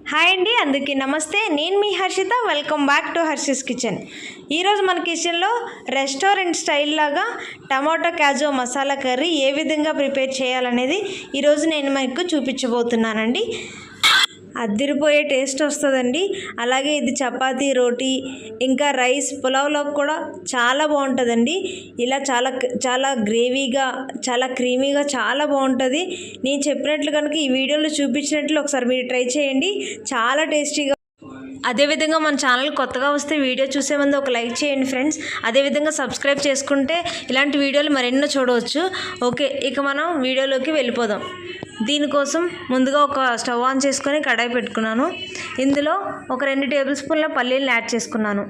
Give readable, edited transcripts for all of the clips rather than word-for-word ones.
Hi అండి, అందరికీ నమస్తే. నేను మీ Harshitha. Welcome back to Harshi's kitchen. ఈరోజు మన కిచెన్లో రెస్టారెంట్ స్టైల్ లాగా టమాటో క్యాజో మసాలా కర్రీ ఏ విధంగా ప్రిపేర్ చేయాలనేది ఈరోజు నేను మీకు చూపించబోతున్నానండి. అద్దిరిపోయే టేస్ట్ వస్తుందండి. అలాగే ఇది చపాతీ, రోటీ, ఇంకా రైస్, పులావ్లో కూడా చాలా బాగుంటుందండి. ఇలా చాలా గ్రేవీగా, చాలా క్రీమీగా చాలా బాగుంటుంది. నేను చెప్పినట్లు కనుక ఈ వీడియోలో చూపించినట్లు ఒకసారి మీరు ట్రై చేయండి. చాలా టేస్టీగా. అదేవిధంగా మన ఛానల్ కొత్తగా వస్తే వీడియో చూసే ముందు ఒక లైక్ చేయండి ఫ్రెండ్స్. అదేవిధంగా సబ్స్క్రైబ్ చేసుకుంటే ఇలాంటి వీడియోలు మరెన్నో చూడవచ్చు. ఓకే, ఇక మనం వీడియోలోకి వెళ్ళిపోదాం. దీనికోసం ముందుగా ఒక స్టవ్ ఆన్ చేసుకొని కడాయి పెట్టుకున్నాను. ఇందులో ఒక 2 టేబుల్ స్పూన్ల పల్లీలను యాడ్ చేసుకున్నాను.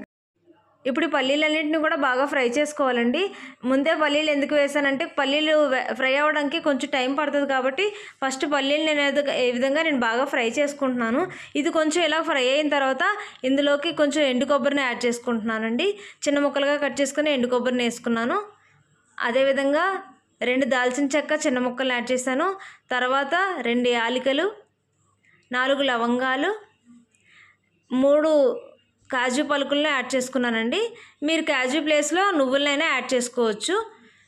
ఇప్పుడు ఈ పల్లీలన్నింటినీ కూడా బాగా ఫ్రై చేసుకోవాలండి. ముందే పల్లీలు ఎందుకు వేసానంటే పల్లీలు ఫ్రై అవ్వడానికి కొంచెం టైం పడుతుంది కాబట్టి ఫస్ట్ పల్లీలు ఏ విధంగా నేను బాగా ఫ్రై చేసుకుంటున్నాను. ఇది కొంచెం ఇలా ఫ్రై అయిన తర్వాత ఇందులోకి కొంచెం ఎండు కొబ్బరిని యాడ్ చేసుకుంటున్నానండి. చిన్న ముక్కలుగా కట్ చేసుకుని ఎండు కొబ్బరిని వేసుకున్నాను. అదేవిధంగా 2 దాల్చిన చెక్క చిన్న ముక్కలు యాడ్ చేశాను. తర్వాత 2 యాలకులు, 4 లవంగాలు, 3 కాజు పలుకులను యాడ్ చేసుకున్నానండి. మీరు కాజు ప్లేస్లో నువ్వులనైనా యాడ్ చేసుకోవచ్చు.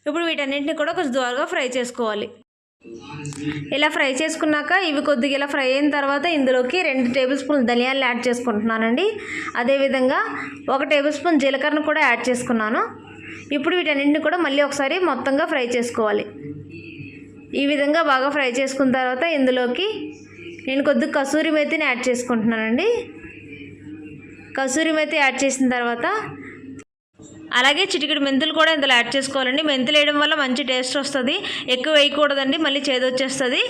ఇప్పుడు వీటన్నింటినీ కూడా కొంచెం దూరంగా ఫ్రై చేసుకోవాలి. ఇలా ఫ్రై చేసుకున్నాక ఇవి కొద్దిగా ఇలా ఫ్రై అయిన తర్వాత ఇందులోకి 2 టేబుల్ స్పూన్ ధనియాలు యాడ్ చేసుకుంటున్నానండి. అదేవిధంగా 1 టేబుల్ స్పూన్ జీలకర్రను కూడా యాడ్ చేసుకున్నాను. ఇప్పుడు వీటన్నింటిని కూడా మళ్ళీ ఒకసారి మొత్తంగా ఫ్రై చేసుకోవాలి. ఈ విధంగా బాగా ఫ్రై చేసుకున్న తర్వాత ఇందులోకి నేను కొద్దిగా కసూరి మేతిని యాడ్ చేసుకుంటున్నానండి. కసూరి మేతి యాడ్ చేసిన తర్వాత అలాగే చిటికెడు మెంతులు కూడా ఇందులో యాడ్ చేసుకోవాలండి. మెంతులు వేయడం వల్ల మంచి టేస్ట్ వస్తుంది. ఎక్కువ వేయకూడదండి, మళ్ళీ చేదొచ్చేస్తుంది.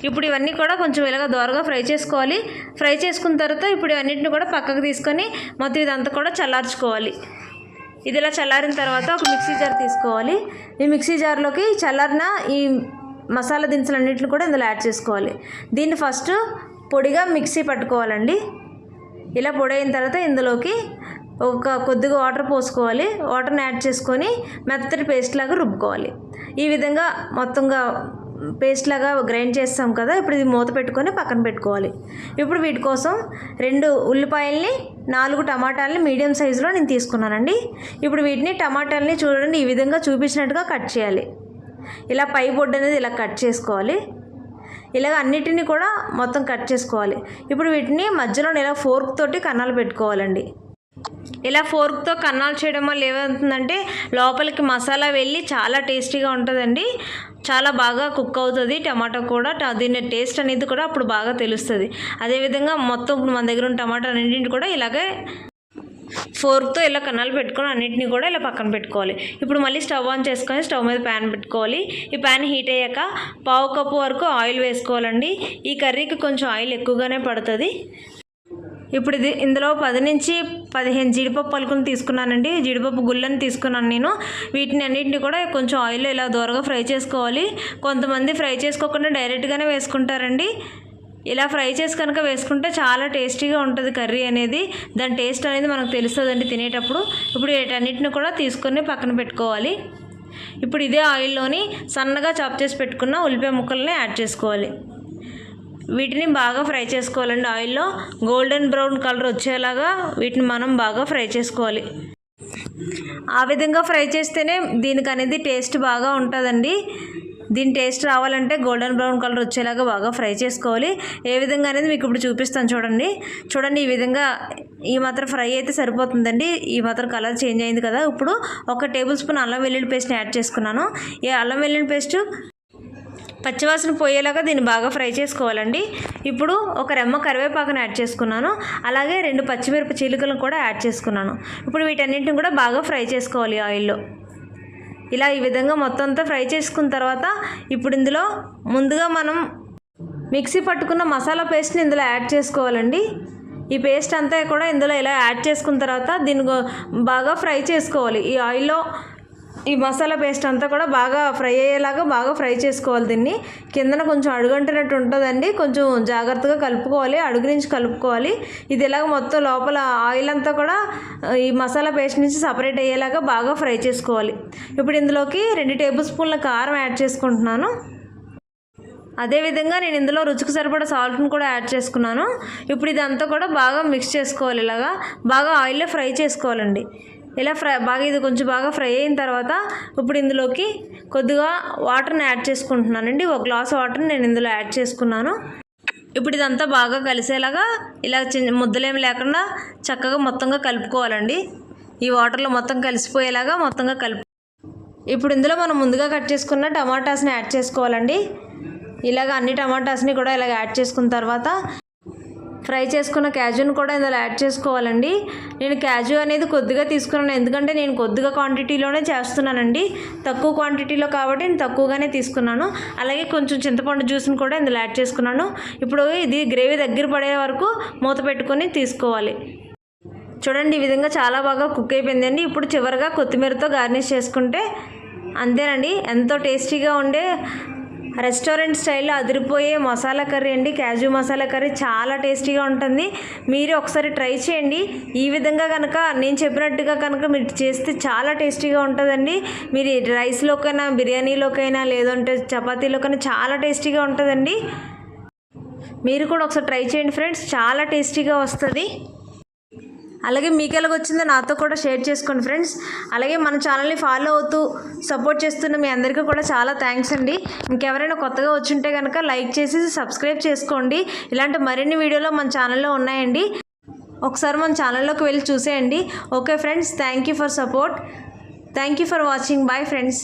ఇప్పుడు ఇవన్నీ కూడా కొంచెం ఇలాగ దోరగా ఫ్రై చేసుకోవాలి. ఫ్రై చేసుకున్న తర్వాత ఇప్పుడు ఇవన్నింటిని కూడా పక్కకు తీసుకొని మొత్తం ఇదంతా కూడా చల్లార్చుకోవాలి. ఇది ఇలా చల్లారిన తర్వాత ఒక మిక్సీ జార్ తీసుకోవాలి. ఈ మిక్సీ జార్లోకి చల్లారిన ఈ మసాలా దినుసులన్నింటిని కూడా ఇందులో యాడ్ చేసుకోవాలి. దీన్ని ఫస్ట్ పొడిగా మిక్సీ పట్టుకోవాలండి. ఇలా పొడి అయిన తర్వాత ఇందులోకి కొద్దిగా వాటర్ పోసుకోవాలి. వాటర్ని యాడ్ చేసుకొని మెత్తటి పేస్ట్ లాగా రుబ్బుకోవాలి. ఈ విధంగా మొత్తంగా పేస్ట్ లాగా గ్రైండ్ చేస్తాం కదా. ఇప్పుడు ఇది మూత పెట్టుకొని పక్కన పెట్టుకోవాలి. ఇప్పుడు వీటి కోసం 2 ఉల్లిపాయల్ని, 4 టమాటాలని మీడియం సైజులో నేను తీసుకున్నానండి. ఇప్పుడు వీటిని టమాటాలని చూడండి ఈ విధంగా చూపించినట్టుగా కట్ చేయాలి. ఇలా పై బొడ్డు అనేది ఇలా కట్ చేసుకోవాలి. ఇలాగ అన్నిటినీ కూడా మొత్తం కట్ చేసుకోవాలి. ఇప్పుడు వీటిని మధ్యలో ఇలా ఫోర్క్ తోటి కన్నాలు పెట్టుకోవాలండి. ఇలా ఫోర్క్తో కన్నాలు చేయడం వల్ల ఏమవుతుందంటే లోపలికి మసాలా వెళ్ళి చాలా టేస్టీగా ఉంటుందండి. చాలా బాగా కుక్ అవుతుంది టమాటా కూడా. దీని టేస్ట్ అనేది కూడా అప్పుడు బాగా తెలుస్తుంది. అదేవిధంగా మొత్తం మన దగ్గర ఉన్న టమాటా అన్నింటిని కూడా ఇలాగే ఫోర్క్తో ఇలా కన్నాలు పెట్టుకొని అన్నింటినీ కూడా ఇలా పక్కన పెట్టుకోవాలి. ఇప్పుడు మళ్ళీ స్టవ్ ఆన్ చేసుకొని స్టవ్ మీద ప్యాన్ పెట్టుకోవాలి. ఈ ప్యాన్ హీట్ అయ్యాక 1/2 కప్పు వరకు ఆయిల్ వేసుకోవాలండి. ఈ కర్రీకి కొంచెం ఆయిల్ ఎక్కువగానే పడుతుంది. ఇప్పుడు ఇందులో 10 నుంచి 15 జీడిపప్పు పలుకులను తీసుకున్నానండి. జీడిపప్పు గుళ్ళని తీసుకున్నాను నేను. వీటిని అన్నింటినీ కూడా కొంచెం ఆయిల్లో ఇలా దూరగా ఫ్రై చేసుకోవాలి. కొంతమంది ఫ్రై చేసుకోకుండా డైరెక్ట్గానే వేసుకుంటారండి. ఇలా ఫ్రై చేసి కనుక వేసుకుంటే చాలా టేస్టీగా ఉంటుంది కర్రీ అనేది. దాని టేస్ట్ అనేది మనకు తెలుస్తుందండి తినేటప్పుడు. ఇప్పుడు వీటన్నిటిని కూడా తీసుకొని పక్కన పెట్టుకోవాలి. ఇప్పుడు ఇదే ఆయిల్లోని సన్నగా చాప్ చేసి పెట్టుకున్న ఉల్లిపాయ ముక్కల్ని యాడ్ చేసుకోవాలి. వీటిని బాగా ఫ్రై చేసుకోవాలండి. ఆయిల్లో గోల్డెన్ బ్రౌన్ కలర్ వచ్చేలాగా వీటిని మనం బాగా ఫ్రై చేసుకోవాలి. ఆ విధంగా ఫ్రై చేస్తేనే దీనికి అనేది టేస్ట్ బాగా ఉంటుందండి. దీని టేస్ట్ రావాలంటే గోల్డెన్ బ్రౌన్ కలర్ వచ్చేలాగా బాగా ఫ్రై చేసుకోవాలి. ఏ విధంగా అనేది మీకు ఇప్పుడు చూపిస్తాను చూడండి. ఈ విధంగా ఈ మాత్రం ఫ్రై అయితే సరిపోతుందండి. ఈ మాత్రం కలర్ చేంజ్ అయింది కదా. ఇప్పుడు 1 టేబుల్ స్పూన్ అల్లం వెల్లుల్లి పేస్ట్ని యాడ్ చేసుకున్నాను. ఈ అల్లం వెల్లుల్లి పేస్ట్ పచ్చివాసన పోయేలాగా దీన్ని బాగా ఫ్రై చేసుకోవాలండి. ఇప్పుడు ఒక రెమ్మ కరివేపాకును యాడ్ చేసుకున్నాను. అలాగే 2 పచ్చిమిరప చీలికలను కూడా యాడ్ చేసుకున్నాను. ఇప్పుడు వీటన్నింటిని కూడా బాగా ఫ్రై చేసుకోవాలి ఆయిల్లో. ఇలా ఈ విధంగా మొత్తం అంతా ఫ్రై చేసుకున్న తర్వాత ఇప్పుడు ఇందులో ముందుగా మనం మిక్సీ పట్టుకున్న మసాలా పేస్ట్ని ఇందులో యాడ్ చేసుకోవాలండి. ఈ పేస్ట్ అంతా కూడా ఇందులో ఇలా యాడ్ చేసుకున్న తర్వాత దీన్ని బాగా ఫ్రై చేసుకోవాలి. ఈ ఆయిల్లో ఈ మసాలా పేస్ట్ అంతా కూడా బాగా ఫ్రై అయ్యేలాగా బాగా ఫ్రై చేసుకోవాలి. దీన్ని కిందన కొంచెం అడుగంటినట్టు ఉంటుందండి. కొంచెం జాగ్రత్తగా కలుపుకోవాలి, అడుగు నుంచి కలుపుకోవాలి. ఇది ఇలాగ మొత్తం లోపల ఆయిల్ అంతా కూడా ఈ మసాలా పేస్ట్ నుంచి సపరేట్ అయ్యేలాగా బాగా ఫ్రై చేసుకోవాలి. ఇప్పుడు ఇందులోకి 2 టేబుల్ స్పూన్ల కారం యాడ్ చేసుకుంటున్నాను. అదేవిధంగా నేను ఇందులో రుచికి సరిపడా సాల్ట్ని కూడా యాడ్ చేసుకున్నాను. ఇప్పుడు ఇదంతా కూడా బాగా మిక్స్ చేసుకోవాలి. ఇలాగా బాగా ఆయిల్లో ఫ్రై చేసుకోవాలండి. ఇలా ఇది కొంచెం బాగా ఫ్రై అయిన తర్వాత ఇప్పుడు ఇందులోకి కొద్దిగా వాటర్ని యాడ్ చేసుకుంటున్నానండి. 1 గ్లాస్ వాటర్ని నేను ఇందులో యాడ్ చేసుకున్నాను. ఇప్పుడు ఇదంతా బాగా కలిసేలాగా ఇలా ముద్దలేమి లేకుండా చక్కగా మొత్తంగా కలుపుకోవాలండి. ఈ వాటర్లో మొత్తం కలిసిపోయేలాగా మొత్తంగా ఇప్పుడు ఇందులో మనం ముందుగా కట్ చేసుకున్న టమాటాస్ని యాడ్ చేసుకోవాలండి. ఇలాగ అన్ని టమాటాస్ని కూడా ఇలాగ యాడ్ చేసుకున్న తర్వాత ఫ్రై చేసుకున్న క్యాజుని కూడా ఇందులో యాడ్ చేసుకోవాలండి. నేను క్యాజు అనేది కొద్దిగా తీసుకున్నాను, ఎందుకంటే నేను కొద్దిగా క్వాంటిటీలోనే చేస్తున్నానండి. తక్కువ క్వాంటిటీలో కాబట్టి నేను తక్కువగానే తీసుకున్నాను. అలాగే కొంచెం చింతపండు జ్యూస్ని కూడా ఇందులో యాడ్ చేసుకున్నాను. ఇప్పుడు ఇది గ్రేవీ దగ్గర పడే వరకు మూత పెట్టుకొని తీసుకోవాలి. చూడండి, ఈ విధంగా చాలా బాగా కుక్ అయిపోయిందండి. ఇప్పుడు చివరిగా కొత్తిమీరతో గార్నిష్ చేసుకుంటే అంతేనండి. ఎంతో టేస్టీగా ఉండే రెస్టారెంట్ స్టైల్లో అదిరిపోయే మసాలా కర్రీ అండి. క్యాజు మసాలా కర్రీ చాలా టేస్టీగా ఉంటుంది. మీరు ఒకసారి ట్రై చేయండి. ఈ విధంగా కనుక నేను చెప్పినట్టుగా కనుక మీరు చేస్తే చాలా టేస్టీగా ఉంటుందండి. మీరు రైస్లోకైనా, బిర్యానీలోకైనా, లేదంటే చపాతీలోకైనా చాలా టేస్టీగా ఉంటుందండి. మీరు కూడా ఒకసారి ట్రై చేయండి ఫ్రెండ్స్, చాలా టేస్టీగా వస్తుంది. అలాగే మీకు ఎలాగొచ్చిందో నాతో కూడా షేర్ చేసుకోండి ఫ్రెండ్స్. అలాగే మన ఛానల్ని ఫాలో అవుతూ సపోర్ట్ చేస్తున్న మీ అందరికీ కూడా చాలా థ్యాంక్స్ అండి. ఇంకెవరైనా కొత్తగా వచ్చుంటే కనుక లైక్ చేసి సబ్స్క్రైబ్ చేసుకోండి. ఇలాంటి మరిన్ని వీడియోలు మన ఛానల్లో ఉన్నాయండి. ఒకసారి మన ఛానల్లోకి వెళ్ళి చూసేయండి. Okay friends, thank you for support. Thank you for watching. Bye friends.